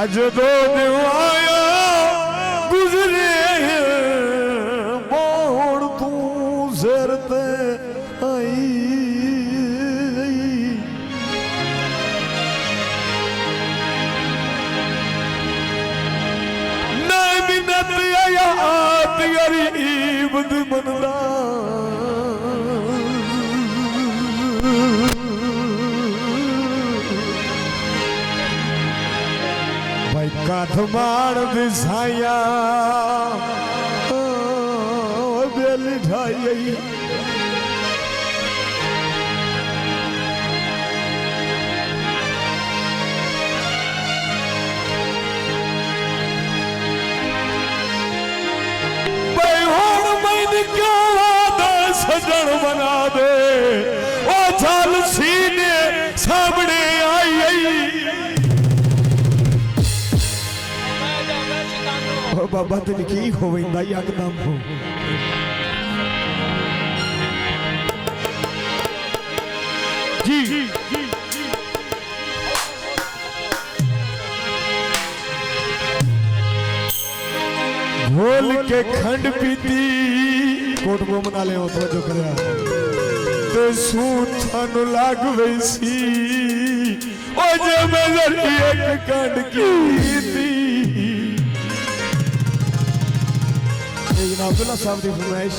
अज दो दिन आया गुजरे मोड़ तू सिर ते आई नहीं मिन्नत आया तेरी ईबद मनदा काठमाड़ दिसाया बेली ढाई सजन बना दे ओ चल सीने सामने आई बाबा तेन की हो यकदम हो जी घोल के खंड पीती कोट को मना ले तो जो करया ते सूथन लाग वैसी ओ जे मगर एक खंड कीती जनाब अब्दुल्ला साहब की फरमाइश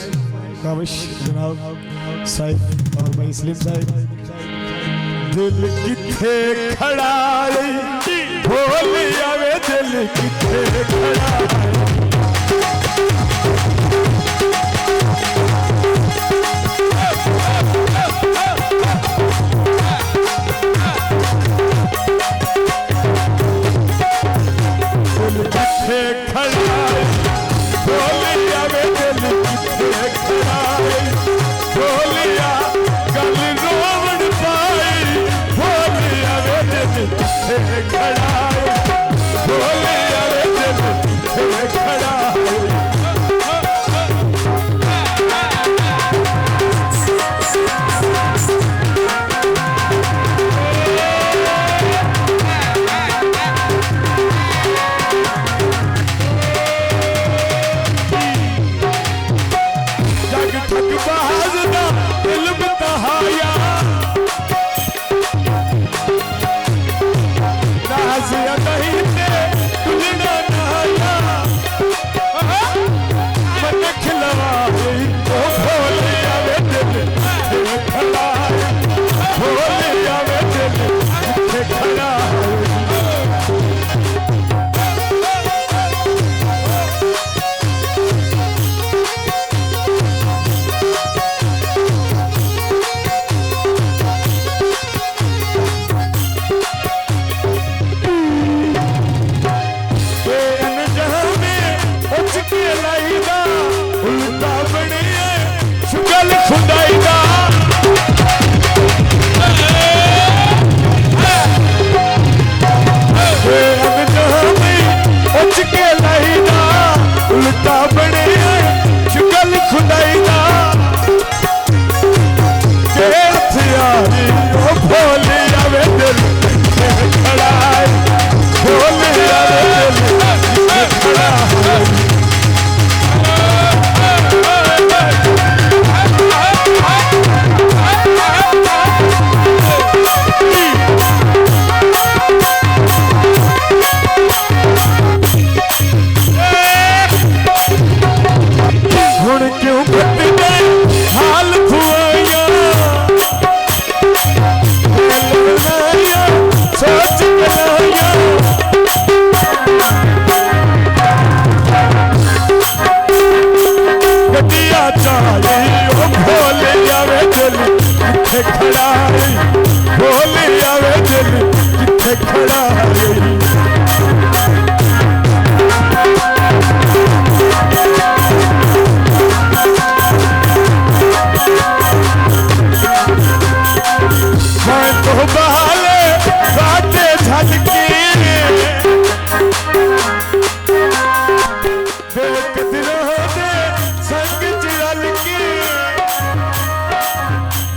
काविश जनाब साहिब और भाई इस्लाम साहिब दिल किथे खड़ा बोल आवे दिल किथे खड़ा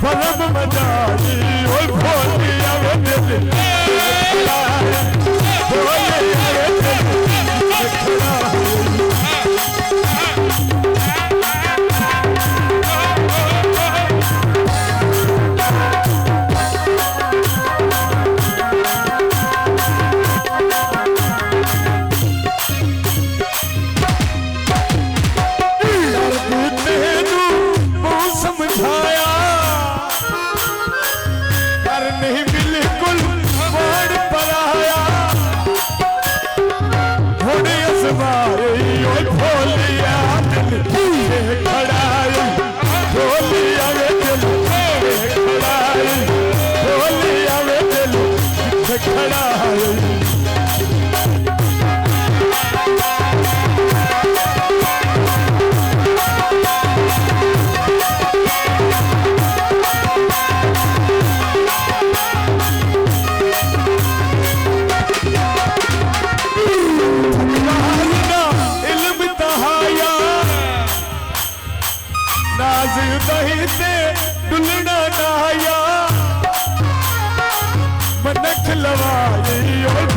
परम मजा नाज दही ते डुलना नाया मन खिलवाई